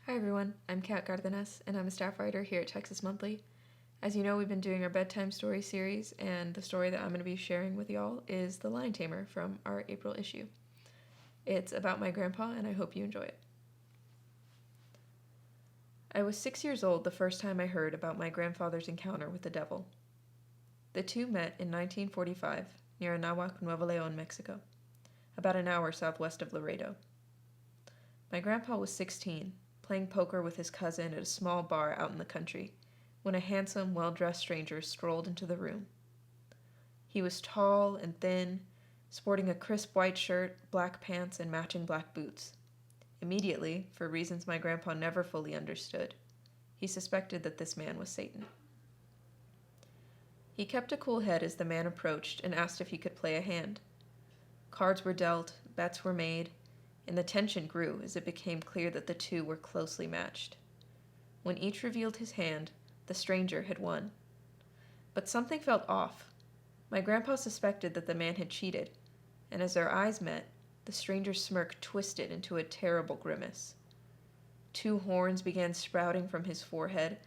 Hi everyone, I'm Kat Cardenas, and I'm a staff writer here at Texas Monthly. As you know, we've been doing our bedtime story series, and the story that I'm going to be sharing with y'all is The Lion Tamer from our April issue. It's about my grandpa, and I hope you enjoy it. I was 6 years old the first time I heard about my grandfather's encounter with the devil. The two met in 1945 near Anáhuac, Nuevo León, Mexico, about an hour southwest of Laredo. My grandpa was 16, playing poker with his cousin at a small bar out in the country, when a handsome, well-dressed stranger strolled into the room. He was tall and thin, sporting a crisp white shirt, black pants, and matching black boots. Immediately, for reasons my grandpa never fully understood, he suspected that this man was Satan. He kept a cool head as the man approached and asked if he could play a hand. Cards were dealt, bets were made, and the tension grew as it became clear that the two were closely matched. When each revealed his hand, the stranger had won. But something felt off. My grandpa suspected that the man had cheated, and as their eyes met, the stranger's smirk twisted into a terrible grimace. Two horns began sprouting from his forehead,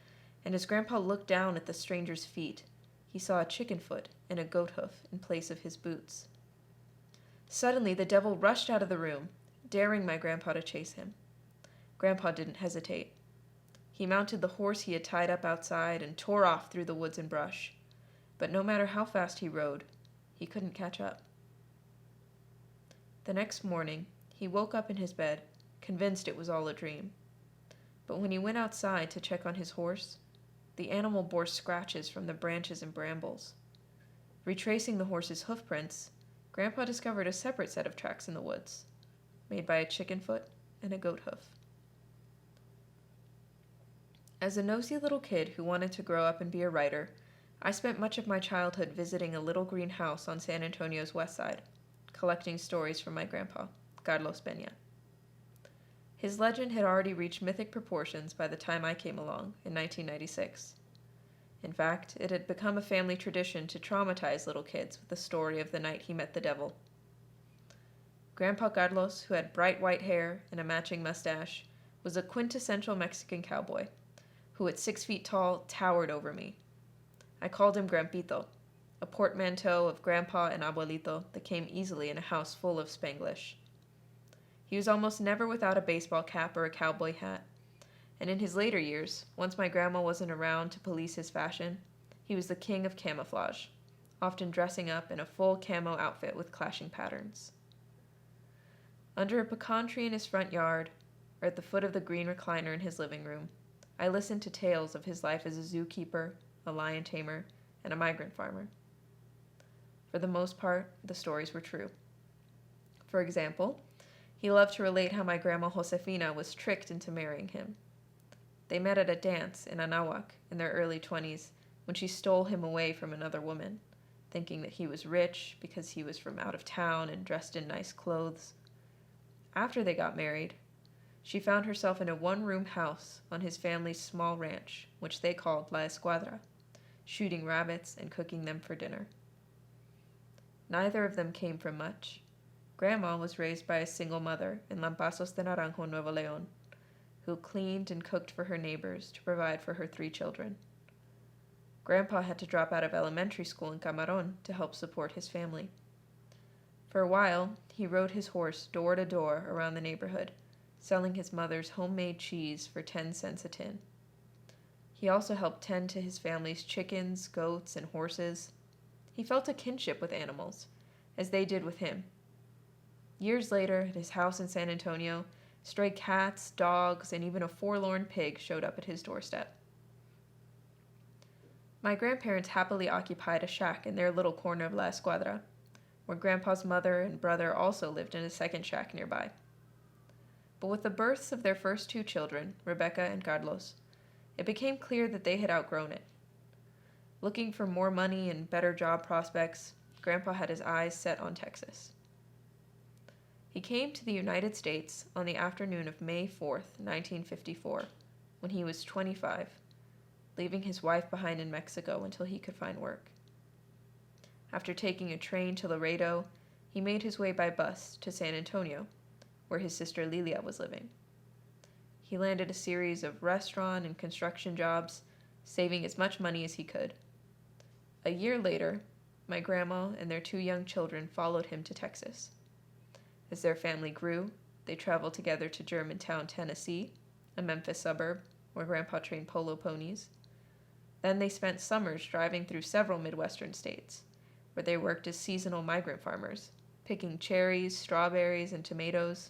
and as Grandpa looked down at the stranger's feet, he saw a chicken foot and a goat hoof in place of his boots. Suddenly, the devil rushed out of the room, daring my grandpa to chase him. Grandpa didn't hesitate. He mounted the horse he had tied up outside and tore off through the woods and brush. But no matter how fast he rode, he couldn't catch up. The next morning, he woke up in his bed, convinced it was all a dream. But when he went outside to check on his horse, the animal bore scratches from the branches and brambles. Retracing the horse's hoofprints, Grandpa discovered a separate set of tracks in the woods, made by a chicken foot and a goat hoof. As a nosy little kid who wanted to grow up and be a writer, I spent much of my childhood visiting a little green house on San Antonio's west side, collecting stories from my grandpa, Carlos Peña. His legend had already reached mythic proportions by the time I came along in 1996. In fact, it had become a family tradition to traumatize little kids with the story of the night he met the devil. Grandpa Carlos, who had bright white hair and a matching mustache, was a quintessential Mexican cowboy, who at 6 feet tall towered over me. I called him Grampito, a portmanteau of Grandpa and Abuelito that came easily in a house full of Spanglish. He was almost never without a baseball cap or a cowboy hat, and in his later years, once my grandma wasn't around to police his fashion, he was the king of camouflage, often dressing up in a full camo outfit with clashing patterns. Under a pecan tree in his front yard, or at the foot of the green recliner in his living room, I listened to tales of his life as a zookeeper, a lion tamer, and a migrant farmer. For the most part, the stories were true. For example, he loved to relate how my grandma Josefina was tricked into marrying him. They met at a dance in Anáhuac in their early 20s when she stole him away from another woman, thinking that he was rich because he was from out of town and dressed in nice clothes. After they got married, she found herself in a one-room house on his family's small ranch, which they called La Escuadra, shooting rabbits and cooking them for dinner. Neither of them came from much. Grandma was raised by a single mother in Lampazos de Naranjo, Nuevo León, who cleaned and cooked for her neighbors to provide for her 3 children. Grandpa had to drop out of elementary school in Camarón to help support his family. For a while, he rode his horse door to door around the neighborhood, selling his mother's homemade cheese for 10 cents a tin. He also helped tend to his family's chickens, goats, and horses. He felt a kinship with animals, as they did with him. Years later, at his house in San Antonio, stray cats, dogs, and even a forlorn pig showed up at his doorstep. My grandparents happily occupied a shack in their little corner of La Escuadra, where Grandpa's mother and brother also lived in a second shack nearby. But with the births of their first 2 children, Rebecca and Carlos, it became clear that they had outgrown it. Looking for more money and better job prospects, Grandpa had his eyes set on Texas. He came to the United States on the afternoon of May 4th, 1954, when he was 25, leaving his wife behind in Mexico until he could find work. After taking a train to Laredo, he made his way by bus to San Antonio, where his sister Lilia was living. He landed a series of restaurant and construction jobs, saving as much money as he could. A year later, my grandma and their 2 young children followed him to Texas. As their family grew, they traveled together to Germantown, Tennessee, a Memphis suburb where Grandpa trained polo ponies. Then they spent summers driving through several Midwestern states, where they worked as seasonal migrant farmers, picking cherries, strawberries, and tomatoes.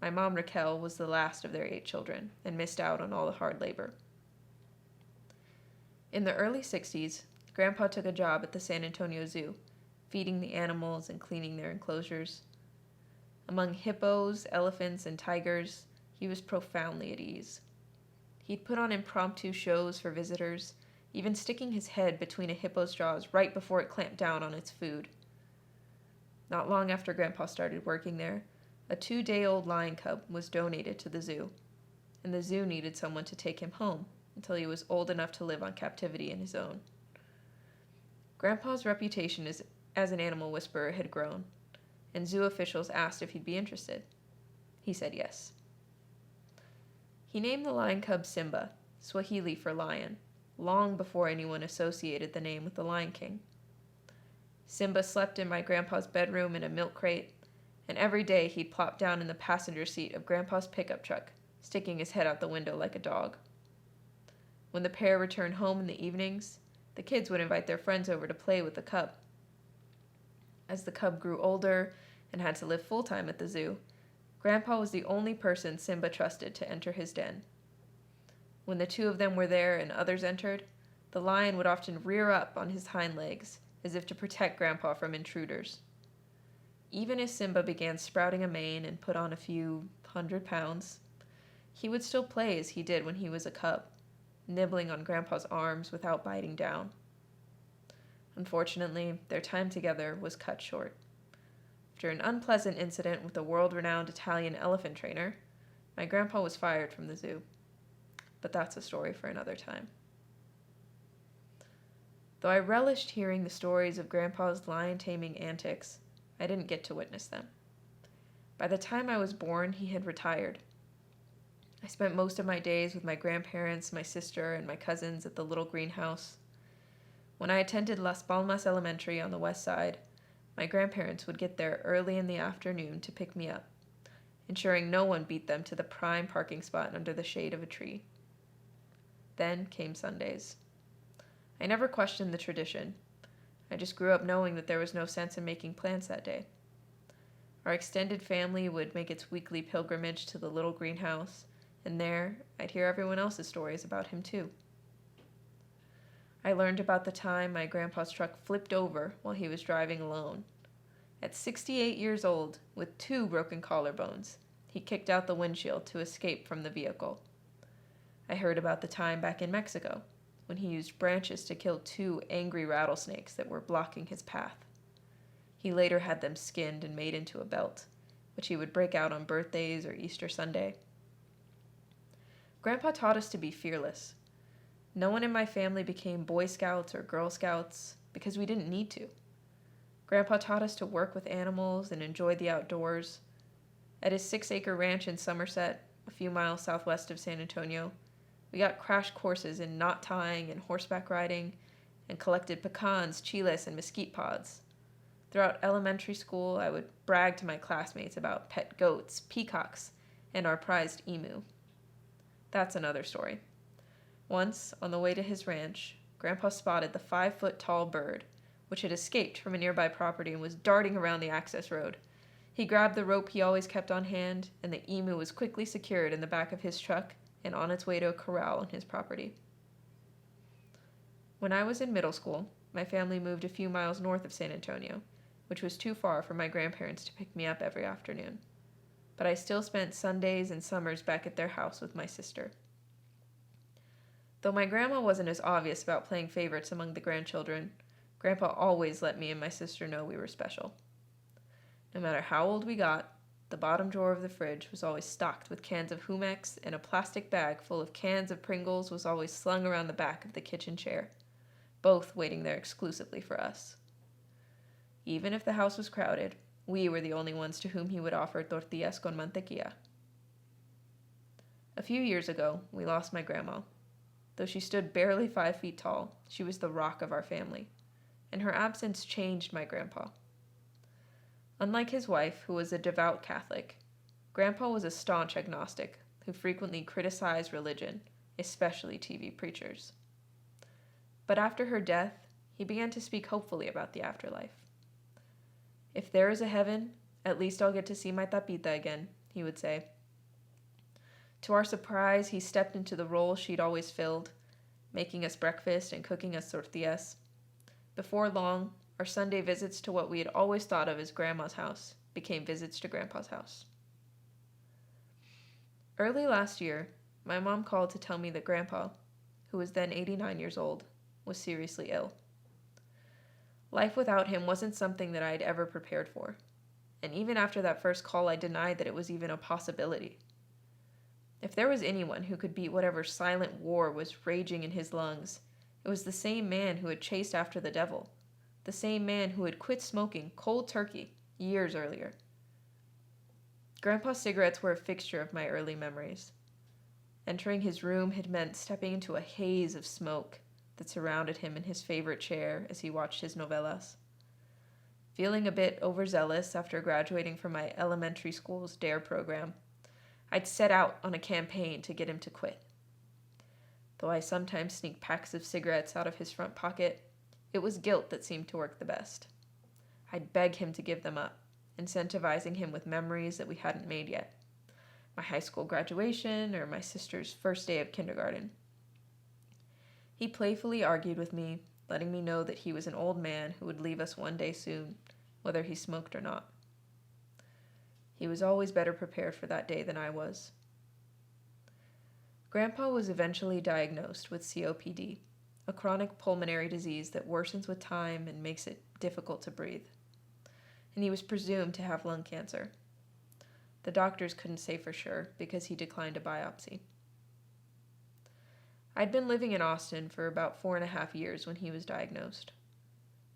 My mom, Raquel, was the last of their 8 children and missed out on all the hard labor. In the early 60s, Grandpa took a job at the San Antonio Zoo, feeding the animals and cleaning their enclosures. Among hippos, elephants, and tigers, he was profoundly at ease. He'd put on impromptu shows for visitors, even sticking his head between a hippo's jaws right before it clamped down on its food. Not long after Grandpa started working there, a 2-day-old lion cub was donated to the zoo, and the zoo needed someone to take him home until he was old enough to live on captivity in his own. Grandpa's reputation as an animal whisperer had grown, and zoo officials asked if he'd be interested. He said yes. He named the lion cub Simba, Swahili for lion, long before anyone associated the name with the Lion King. Simba slept in my grandpa's bedroom in a milk crate, and every day he'd plop down in the passenger seat of Grandpa's pickup truck, sticking his head out the window like a dog. When the pair returned home in the evenings, the kids would invite their friends over to play with the cub. As the cub grew older and had to live full-time at the zoo, Grandpa was the only person Simba trusted to enter his den. When the 2 of them were there and others entered, the lion would often rear up on his hind legs, as if to protect Grandpa from intruders. Even as Simba began sprouting a mane and put on a few 100 pounds, he would still play as he did when he was a cub, nibbling on Grandpa's arms without biting down. Unfortunately, their time together was cut short. After an unpleasant incident with a world-renowned Italian elephant trainer, my grandpa was fired from the zoo. But that's a story for another time. Though I relished hearing the stories of Grandpa's lion-taming antics, I didn't get to witness them. By the time I was born, he had retired. I spent most of my days with my grandparents, my sister, and my cousins at the little greenhouse. When I attended Las Palmas Elementary on the west side, my grandparents would get there early in the afternoon to pick me up, ensuring no one beat them to the prime parking spot under the shade of a tree. Then came Sundays. I never questioned the tradition. I just grew up knowing that there was no sense in making plans that day. Our extended family would make its weekly pilgrimage to the little greenhouse, and there I'd hear everyone else's stories about him too. I learned about the time my grandpa's truck flipped over while he was driving alone. At 68 years old, with 2 broken collarbones, he kicked out the windshield to escape from the vehicle. I heard about the time back in Mexico, when he used branches to kill 2 angry rattlesnakes that were blocking his path. He later had them skinned and made into a belt, which he would break out on birthdays or Easter Sunday. Grandpa taught us to be fearless. No one in my family became Boy Scouts or Girl Scouts because we didn't need to. Grandpa taught us to work with animals and enjoy the outdoors. At his 6-acre ranch in Somerset, a few miles southwest of San Antonio, we got crash courses in knot tying and horseback riding, and collected pecans, chiles, and mesquite pods. Throughout elementary school, I would brag to my classmates about pet goats, peacocks, and our prized emu. That's another story. Once, on the way to his ranch, Grandpa spotted the 5-foot-tall bird, which had escaped from a nearby property and was darting around the access road. He grabbed the rope he always kept on hand, and the emu was quickly secured in the back of his truck and on its way to a corral on his property. When I was in middle school, my family moved a few miles north of San Antonio, which was too far for my grandparents to pick me up every afternoon. But I still spent Sundays and summers back at their house with my sister. Though my grandma wasn't as obvious about playing favorites among the grandchildren, Grandpa always let me and my sister know we were special. No matter how old we got, the bottom drawer of the fridge was always stocked with cans of Humex, and a plastic bag full of cans of Pringles was always slung around the back of the kitchen chair, both waiting there exclusively for us. Even if the house was crowded, we were the only ones to whom he would offer tortillas con mantequilla. A few years ago, we lost my grandma. Though she stood barely 5 feet tall, she was the rock of our family, and her absence changed my grandpa. Unlike his wife, who was a devout Catholic, Grandpa was a staunch agnostic who frequently criticized religion, especially TV preachers. But after her death, he began to speak hopefully about the afterlife. "If there is a heaven, at least I'll get to see my tapita again," he would say. To our surprise, he stepped into the role she'd always filled, making us breakfast and cooking us tortillas. Before long, our Sunday visits to what we had always thought of as Grandma's house became visits to Grandpa's house. Early last year, my mom called to tell me that Grandpa, who was then 89 years old, was seriously ill. Life without him wasn't something that I had ever prepared for, and even after that first call, I denied that it was even a possibility. If there was anyone who could beat whatever silent war was raging in his lungs, it was the same man who had chased after the devil, the same man who had quit smoking cold turkey years earlier. Grandpa's cigarettes were a fixture of my early memories. Entering his room had meant stepping into a haze of smoke that surrounded him in his favorite chair as he watched his novelas. Feeling a bit overzealous after graduating from my elementary school's DARE program, I'd set out on a campaign to get him to quit. Though I sometimes sneaked packs of cigarettes out of his front pocket, it was guilt that seemed to work the best. I'd beg him to give them up, incentivizing him with memories that we hadn't made yet. My high school graduation or my sister's first day of kindergarten. He playfully argued with me, letting me know that he was an old man who would leave us one day soon, whether he smoked or not. He was always better prepared for that day than I was. Grandpa was eventually diagnosed with COPD, a chronic pulmonary disease that worsens with time and makes it difficult to breathe. And he was presumed to have lung cancer. The doctors couldn't say for sure because he declined a biopsy. I'd been living in Austin for about 4.5 years when he was diagnosed.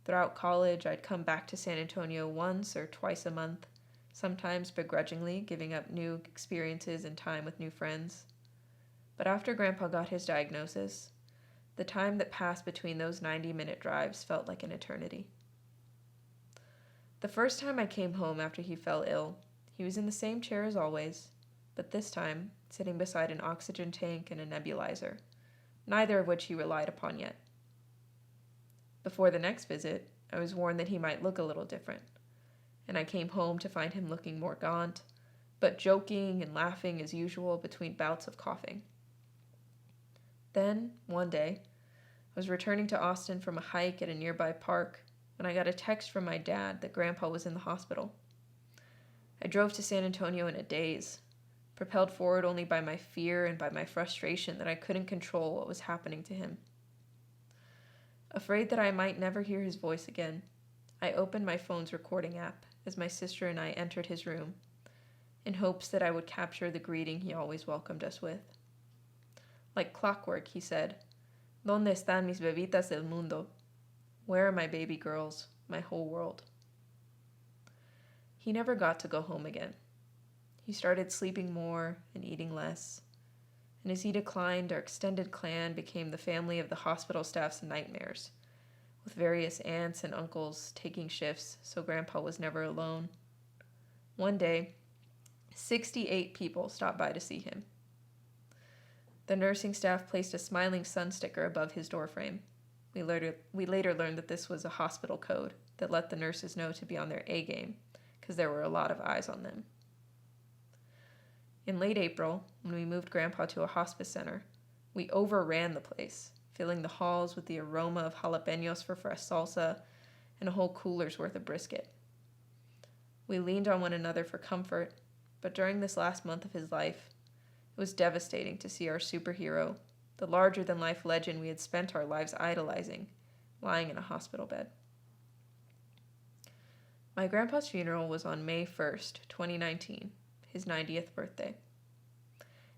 Throughout college, I'd come back to San Antonio once or twice a month, sometimes begrudgingly giving up new experiences and time with new friends. But after Grandpa got his diagnosis, the time that passed between those 90-minute drives felt like an eternity. The first time I came home after he fell ill, he was in the same chair as always, but this time sitting beside an oxygen tank and a nebulizer, neither of which he relied upon yet. Before the next visit, I was warned that he might look a little different, and I came home to find him looking more gaunt, but joking and laughing as usual between bouts of coughing. Then, one day, I was returning to Austin from a hike at a nearby park when I got a text from my dad that Grandpa was in the hospital. I drove to San Antonio in a daze, propelled forward only by my fear and by my frustration that I couldn't control what was happening to him. Afraid that I might never hear his voice again, I opened my phone's recording app as my sister and I entered his room, in hopes that I would capture the greeting he always welcomed us with. Like clockwork, he said, "¿Dónde están mis bebitas del mundo?" Where are my baby girls, my whole world? He never got to go home again. He started sleeping more and eating less, and as he declined, our extended clan became the family of the hospital staff's nightmares, with various aunts and uncles taking shifts so Grandpa was never alone. One day, 68 people stopped by to see him. The nursing staff placed a smiling sun sticker above his doorframe. We later learned that this was a hospital code that let the nurses know to be on their A game, because there were a lot of eyes on them. In late April, when we moved Grandpa to a hospice center, we overran the place, filling the halls with the aroma of jalapenos for fresh salsa and a whole cooler's worth of brisket. We leaned on one another for comfort, but during this last month of his life, it was devastating to see our superhero, the larger-than-life legend we had spent our lives idolizing, lying in a hospital bed. My grandpa's funeral was on May 1st, 2019, his 90th birthday.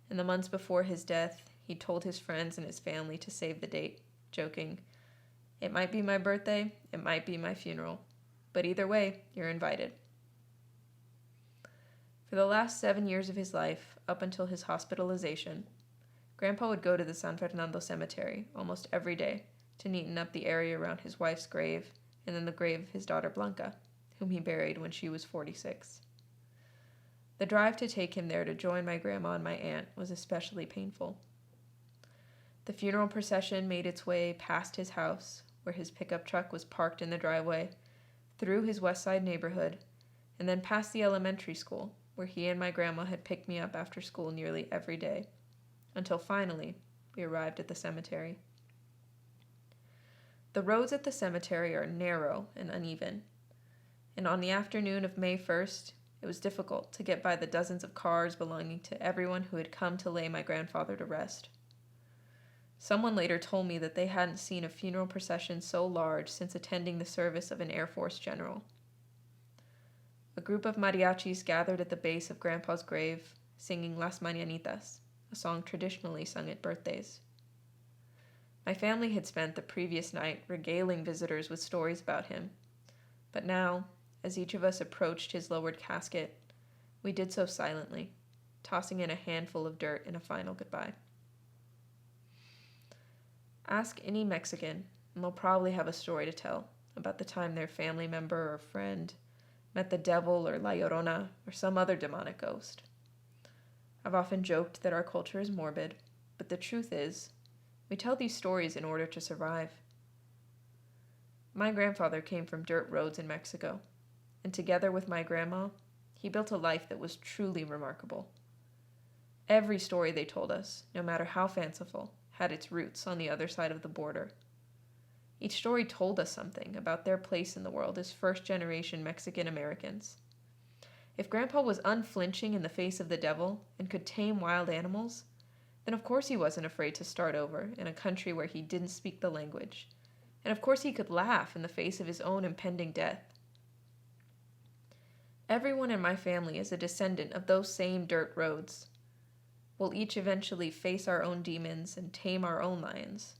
In the months before his death, he told his friends and his family to save the date, joking, "It might be my birthday, it might be my funeral, but either way, you're invited." For the last 7 years of his life, up until his hospitalization, Grandpa would go to the San Fernando cemetery almost every day to neaten up the area around his wife's grave and then the grave of his daughter Blanca, whom he buried when she was 46. The drive to take him there to join my grandma and my aunt was especially painful. The funeral procession made its way past his house, where his pickup truck was parked in the driveway, through his West Side neighborhood, and then past the elementary school, where he and my grandma had picked me up after school nearly every day, until finally we arrived at the cemetery. The roads at the cemetery are narrow and uneven, and on the afternoon of May 1st, it was difficult to get by the dozens of cars belonging to everyone who had come to lay my grandfather to rest. Someone later told me that they hadn't seen a funeral procession so large since attending the service of an Air Force general. A group of mariachis gathered at the base of Grandpa's grave, singing Las Mañanitas, a song traditionally sung at birthdays. My family had spent the previous night regaling visitors with stories about him, but now, as each of us approached his lowered casket, we did so silently, tossing in a handful of dirt in a final goodbye. Ask any Mexican, and they'll probably have a story to tell about the time their family member or friend met the devil or La Llorona or some other demonic ghost. I've often joked that our culture is morbid, but the truth is, we tell these stories in order to survive. My grandfather came from dirt roads in Mexico, and together with my grandma, he built a life that was truly remarkable. Every story they told us, no matter how fanciful, had its roots on the other side of the border. Each story told us something about their place in the world as first-generation Mexican Americans. If Grandpa was unflinching in the face of the devil and could tame wild animals, then of course he wasn't afraid to start over in a country where he didn't speak the language. And of course he could laugh in the face of his own impending death. Everyone in my family is a descendant of those same dirt roads. We'll each eventually face our own demons and tame our own lions.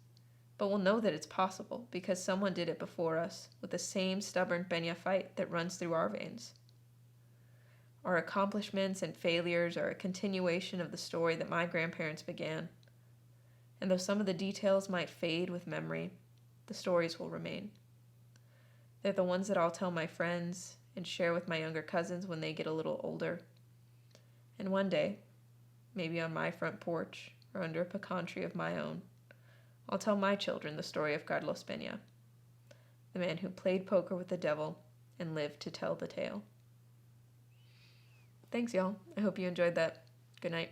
But we'll know that it's possible because someone did it before us with the same stubborn peña fight that runs through our veins. Our accomplishments and failures are a continuation of the story that my grandparents began. And though some of the details might fade with memory, the stories will remain. They're the ones that I'll tell my friends and share with my younger cousins when they get a little older. And one day, maybe on my front porch or under a pecan tree of my own, I'll tell my children the story of Carlos Peña, the man who played poker with the devil and lived to tell the tale. Thanks, y'all. I hope you enjoyed that. Good night.